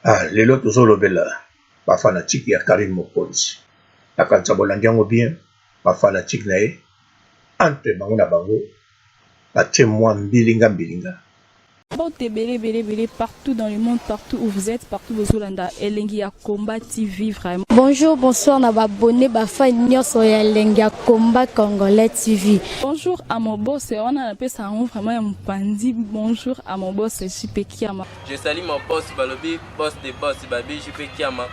Lelo tozolobela ba fanatique ya Karim Mokonzi. Nakanisa bolandi yango bien ba fanatique na ye entre bango na bango batie mwa mbilinga. Partout dans le monde, partout où vous êtes, partout où vous êtes, Elengi ya Combat TV vraiment. Bonjour, bonsoir, na abonné bafa nyonso ya Elengi ya Combat Congolais TV. Bonjour à mon boss, on a appelé ça vraiment un pandi. Bonjour à mon boss, JP Kiama. Je salue mon boss Balobi, boss des boss Babi, JP Kiama.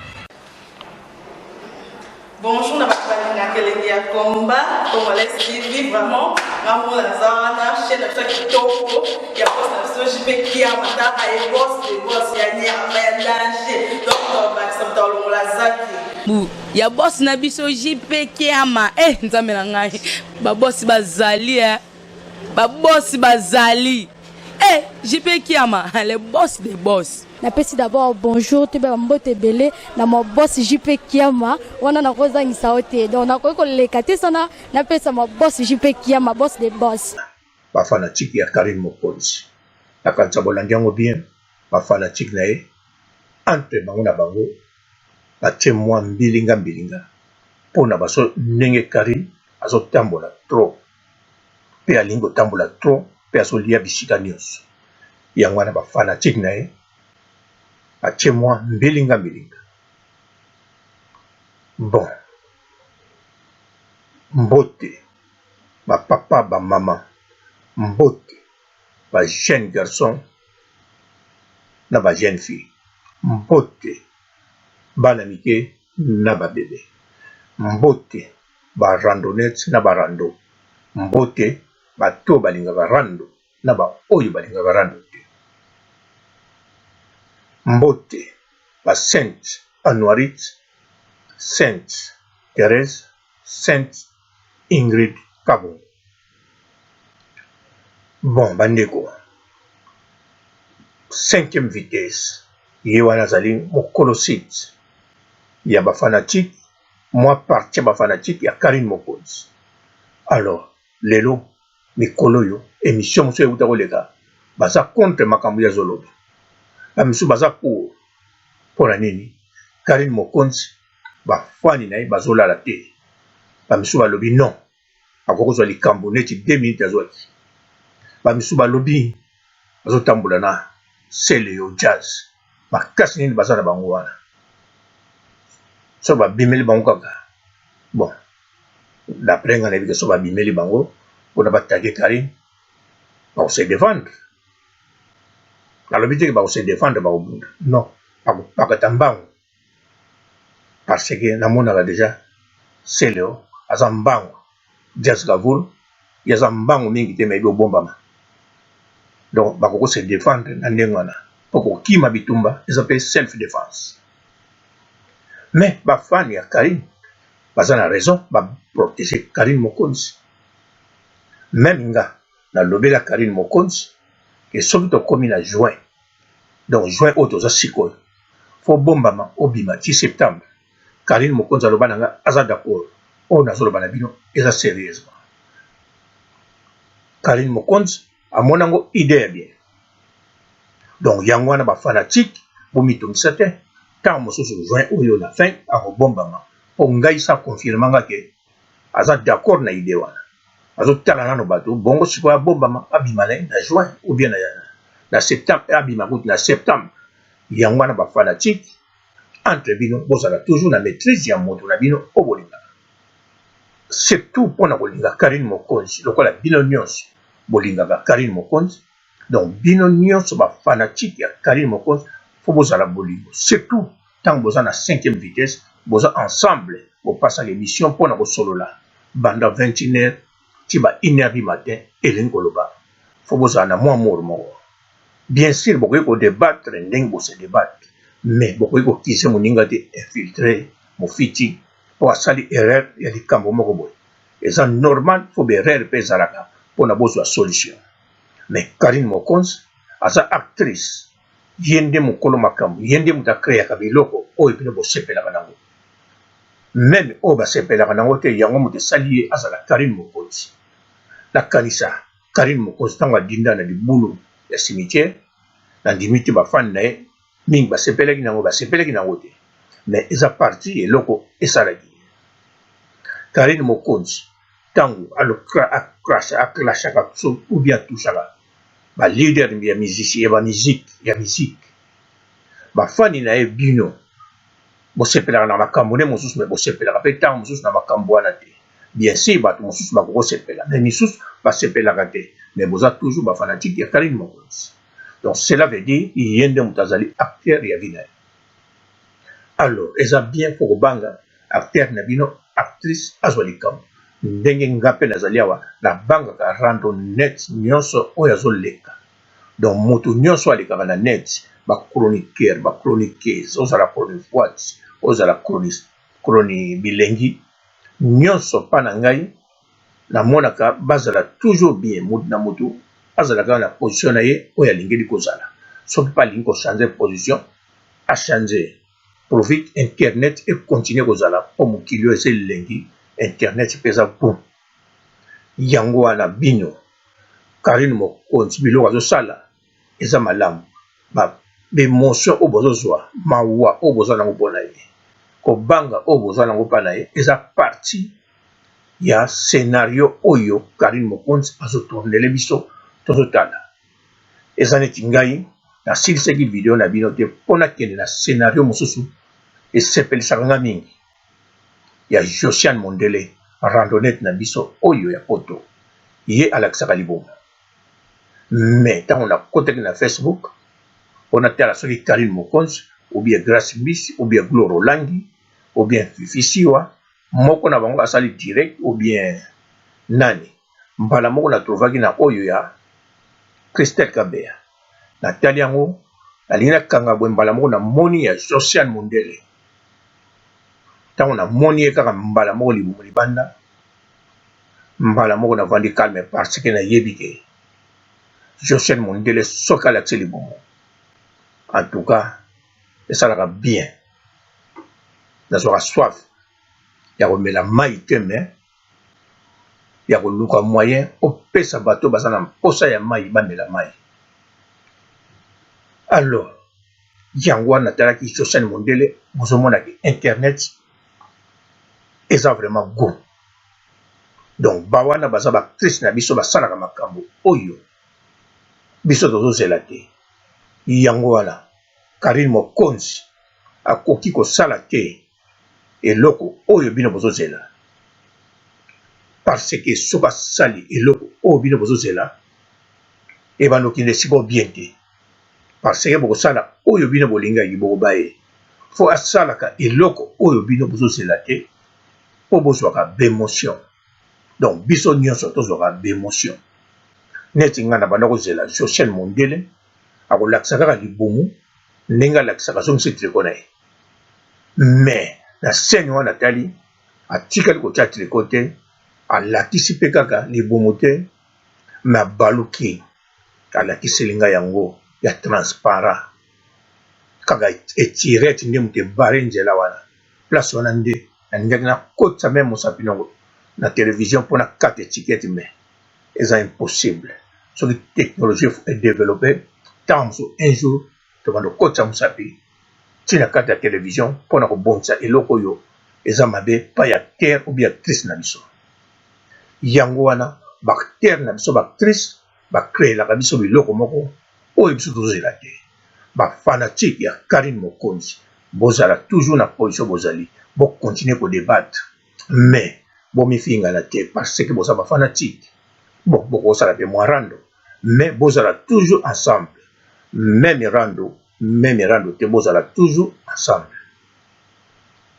Bonjour, na Elengi ya Combat Congolais TV vraiment. Maman la zana, chaîne de chaque kitoko, ya boss na JP Kiama, ta ay boss des boss ya ni ya danger. Donc ba ça dans la zaki. Ya boss na biso JP Kiama nzambe na ngai ba boss bazali ba boss bazali JP Kiama le boss des boss. Napesi d'abord bonjour te ba mbote belé na mo boss JP Kiama wana na kozangisa ote donc na ko lekate sana napesa mo boss JP Kiama boss des boss. Ba fanatique ya Karim Mokonzi. Nakanisa bolandi yango bien ba fanatique na ye entre bango na bango batie mwa mbilinga mpona baso ndenge Karim azotambola trop pe alingi otambola trop pe azolia bisika nyonso yango wana bafanatique na ye batie mwa mbilinga. Bon mbote bapapa bamama mbote ba jeune garçon na ba jeune fille mbote bana mike na ba bébé mbote ba randonnette na ba rando mbote bato balinga ba rando na ba oyo balinga ba rando te mbote ba Sainte Anuarite, Sainte Thérèse, Sainte Ingrid Kabongo. Bon bandeko 5e vitesse ye wana zali mokolo site ya ba fanatique moi parti ba fanatique ya Karim Mokonzi. Alors lelo mikolo yo émission moso euta koleka baza contre makambo ya zoloba bamisu baza pour nini Karim Mokonzi bafani na ye bazolala te bamisu balobi non akokozwa likambo neti 2 minutes azwaki bamisu balobi bazotambola na sele yo jazz makasi nini baza na bango wana so babimeli bango kaka bon d'après nga nayebi ke so babimeli bango mpona batage Karim bakose défendre nalobi teke bakose défendre bakobunda non bakata mbango parce que namonaka déjà seleo aza mbango jazz kavulu ye aza mbango mingi te mayebi obombama donc bakokose défendre na ndenge wana mpo kokima bitumba eza mpe self défense. Mais bafani ya Karim baza na raison baprotéger Karim Mokonzi. Même nga nalobela Karim Mokonzi ke soki tokomi na juin donc juin oyo toza sikoyo fo bombama obima 10 septembre Karim Mokonzi aloba na nga aza d'accord oyo nazoloba na bino eza sérieusement. Karim Mokonzi amonango idée ya bien donc yango wana bafanatique bomitungisa te ntango mosusu juin oyo na fin akobombama mpo ngai sa confirmanga ke aza d'accord na idée wana azotala nano bato bongo sikoyo abombama abima na juin ou bien na septembre abima kutu na septembre yango wana bafanatique entre bino bozala toujours na maîtrise ya moto na bino o bolingaka surtout mpona kolinga Karim Mokonzi lokola bino nyonso bolingaka Karim Mokonzi donc bino nyonso bafanatique ya Karim Mokonzi fo bozala bolingo surtout ntango boza na 5e vitesse boza ensemble bopasa l'émission mpona kosolola banda 21h ti ba 1h du matin elingi koloba fo bozala na mwa moro moko bien sûr bokoki kodébattre ndenge bose débattre mais bokoki kokise moninga te infiltré mofiti po asali erreur ya likambo moko boye eza normal fo baerreur mpe ezalaka mpona bozwa solution. Mais Karim Mokonzi aza actrice ye nde mokolo makambo ye nde moto akreaka biloko oyo mpene bosepelaka nango meme oyo basepelaka nango te yango moto esali ye azala Karim Mokonzi. Nakanisa Karim Mokonzi ntango adinda na libulu ya cimetière nandimi te bafani na ye mingi basepelaki nango te mais eza parti eloko esalaki Karine Mokonzi tango aclashaka ou bien touchaka ba leader ya musique bafani na ye bino bosepelaka na makambo ne mosusu me bosepelaka mpe ntango mosusu na makambo wana te bien sûr bato mosusu bakokosepela me misusu basepelaka te mais boza toujours bafanatike ya Karine Mokonzi donc cela veut dire ye nde moto azali acteur ya vie na ye alors eza bien po kobanga acteur na bino actrice azwa likambo ndenge nga mpe nazali awa nabangaka rando net nyonso oyo azoleka donc moto nyonso alekaka na net bachroniqueur bachroniqueuse ozala chroniquoise ozala chroni bilengi nyonso mpa na ngai namonaka bazala toujours bien motu na motu azalaka na position na ye oyo alingeli kozala soki mpe alingi kochange position achange profite internet ekontinue kozala mpo mokili oyo eza elengi internet mpe eza bon yango wana bino Karine Mokonzi biloko azosala eza malamu baémotion oyo bozozwa mawa oyo bozwa nango mpo na ye kobanga oyo bozwa nango mpa na ye eza parti ya scénario oyo Karine Mokonzi azotournele biso tozotala eza neti ngai nasilisaki video na bino te mpo nakende na scénario mosusu esepelisaka nga mingi ya Josiane Mondele randonnette na biso oyo ya poto ye alakisaka libomo mais ntango nakotaki na Facebook mpona tala soki Karine Mokonzi ou bien Grace Mbisi ou bien Glo Rolangi ou bien Fifi Siwa moko na bango asali direct ou bien nani mbala moko natrovaki na oyo ya Christelle Kabea natali yango nalingi nakanga bwe mbala moko na moni ya Josiane Mondele ntango namoni ye kaka mbala moko libumu libanda mbala moko navandi calme parce que nayebi ke Josiane Mondele soki alakisi libumu en tout cas esalaka bien nazwaka soif ya komela mai te me ya koluka moyen opesa bato baza na mposa ya mai bamela mai alors yango wana natalaki Josiane Mondele bozomonaki internet eza vraiment go donc bawana baza baactrice na biso basalaka makambo oyo biso tozozela te yango wana Karine Mokonzi akoki kosala te eloko oyo bino bozozela parce que soki asali eloko oyo bino bozozela ebandokinde esika bien te parce que bokosala oyo bino bolingaki bokoba ye fo asalaka eloko oyo bino bozozela te mpo bozwaka bémotion donc biso nyonso tozwaka bémotion neti nga na banda kozela Josiane Mondele akolakisa kaka libumu ndenge alakisaka zongisi triko na ye mais na scène wana natali atikali kotia triko te alakisi mpe kaka libumu te me abaluki alakiseli ngai yango ya transparent kaka etirete nde moto ebare nzela wana place wana nde nalingaki nakotisa me mosapi nango na télévision mpona kata etikete me eza impossible soki technologie edéveloppe ntango mosusu un jour tobanda kokotisa mosapi ntina kati ya télévision mpona kobongisa eloko oyo eza mabe pa ya terre ou bien actrice na biso yango wana baacteur na biso baactrice bacréelaka biso biloko moko oyo biso tozozela te bafanatike ya Karine Mokonzi bozala toujours na position bozali bokontinue kodebatre mais bomifingana te parce que boza bafanatike bon bokosala mpe mwa rando mais bozala toujours ensemble même rando te bozala toujours ensemble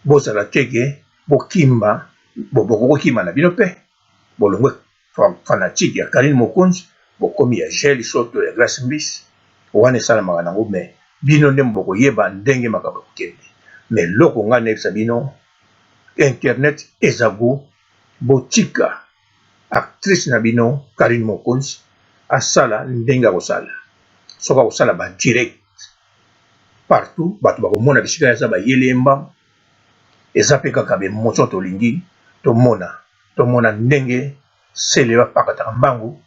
bozala te ke bokimba bokokima na bino mpe bolongwe fanatike ya Karine Mokonzi bokomi ya Gel Shoto ya Grace Mbisi wana esalamaka nango mais bino nde bokoyeba ndenge makambo ekokende mais loko nga nayebisa bino internet eza go botika actrice na bino Karine Mokonzi asala ndenge akosala soki akosala badirect partout bato bakomona bisika eza bayele yemba eza mpe kaka bemotion tolingi tomona ndenge sele bapakataka mbangu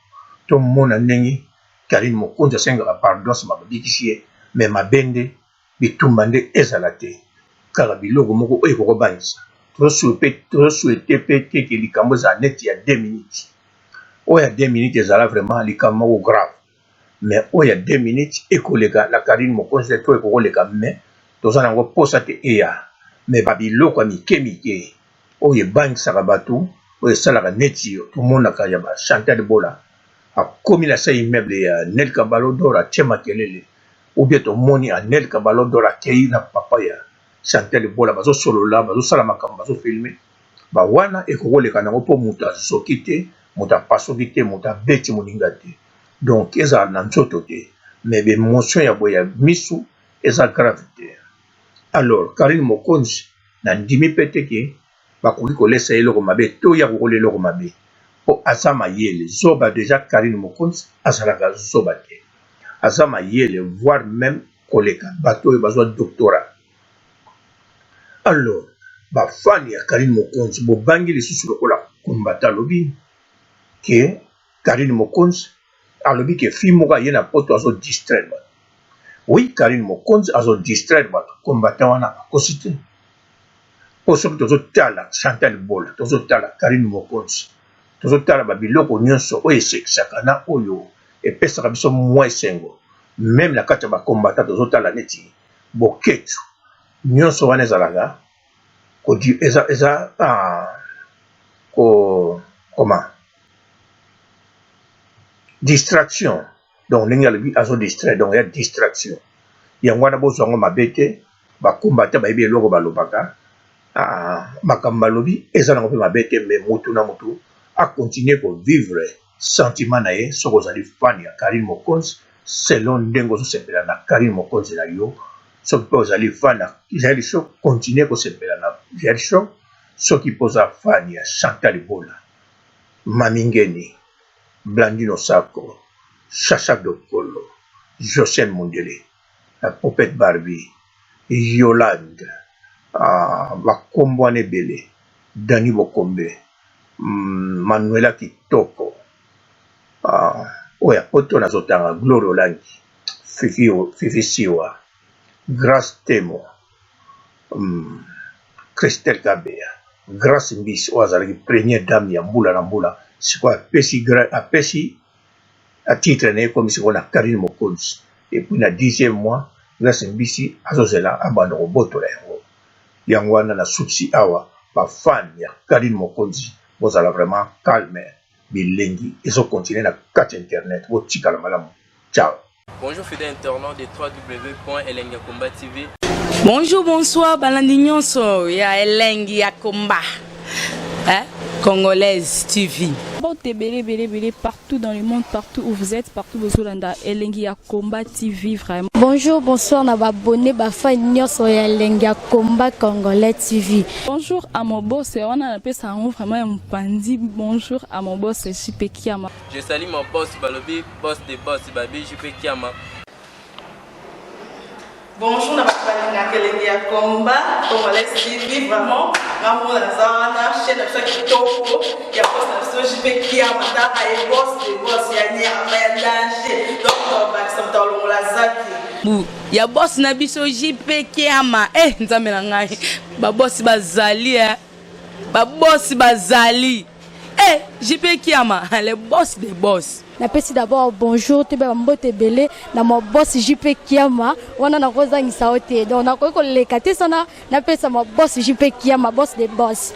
tomona ndenge Karine Mokonzi asengaka pardon nsima babikisi ye me mabende bitumba nde ezala te kaka biloko moko oyo ekokobangisa tozosouhaite mpe teke likambo ezala neti ya 2 minutes oyo ya 2 minutes ezala vraiment likambo moko grave mais oyo ya 2 minutes ekoleka na Karine Mokonzi to ekokoleka mais toza nango posa te eya mais babiloko ya mike oyo ebangisaka bato oyo esalaka neti tomonaka ya ba Chantal Bola akomi na sa immeuble ya Nel Kabalodor atie makelele ou bien tomoni a Nel Kabalodor akei na papa ya Chantal Bola bazosolola bazosala makambo bazofilme bawana ekokoleka nango mpo moto azoki te moto apasoki te moto abeti moninga te donc ezala na nzoto te mais bemotion ya boye ya misu eza grave te. Alors Karine Mokonzi na ndimi mpe teke bakoki kolesa eloko mabe to ya kokola eloko mabe po aza mayele zoba déjà Karine Mokonzi azalaka zoba te aza mayele voire même koleka bato oyo bazwa doctorat. Alors bafani ya Karine Mokonzi bobangi lisusu lokola kombata alobi ke Karine Mokonzi alobi ke fi moko aye na poto azo distraire bato. Oui, Karine Mokonzi azo distraire bato combattant wana akosi te po soki tozotala Chantal Bola tozotala Karine Mokonzi tozotala babiloko nyonso oyo esekisaka na oyo epesaka biso mwa esengo même na kati ya bakombata tozotala neti boketu nyonso wana ezalaka eza distraction donc ndenge alobi azo distraire donc ya distraction yango wana bozwango mabe te bakombata bayebi eloko balobaka makambo balobi eza nango mpe mabe te mais mutu na mutu akontinue kovivre sentiment na ye soki ozali fan ya Karine Mokonzi selon ndenge ozosepela na Karine Mokonzi na yo soki mpe ozali fan ya Israel Show continue kosepela na Israel Show soki mpe oza fan ya Chantal Bola Mami Ngeni Blandino Sako Chacha Dokolo Josène Mundele la Popette Barbie Yolande bakombo ebele Dani Bokombe Manuela Kitoko oya poto nazotanga Glory Olangi Fifi Siwa Grace Temo Christelle Kabea Grace Mbisi oyo azalaki première dame ya mbula na mbula sikoyo apesi atitre na ye komi sikoyo na Karine Mokonzi et puis na 10e mois Grace Mbisi azozela abanda kobotola yango wana na suksi awa bafan ya Karine Mokonzi bozala vraiment calme bilengi ezokontinue na kati internet botikala malamu. Ciao. Bonjour fidèles internautes de www.elengiakomba TV. Bonjour, bonsoir, balandi nyonso ya Elengi ya Komba. Congolaise TV. Bon, t'es belé partout dans le monde, partout où vous êtes, partout où vous êtes, Elengi ya Komba TV, vraiment. Bonjour, bonsoir, na abonné bafa nyonso ya Elengi ya Komba Congolais TV. Bonjour à mon boss, on a appelé ça vraiment un pandi. Bonjour à mon boss, JP Kiama. Je salue mon boss Balobi, boss des boss, Babi JP Kiama. Bonjour, na balinga Elengi ya Komba Congolais TV, vraiment ngamu na zana chaîne ça kitoko ya boss na JP Kiama ta ay boss de boss ya nya ya danger donc ba samta longola zaki ya boss na biso JP Kiama nzambe na ngai ba boss bazali ba boss bazali JP Kiama le boss des boss. Napesi d'abord bonjour te ba mbote belé na mo boss JP Kiama wana na kozangisa ote donc na ko leka te sana napesa mo boss JP Kiama boss des boss.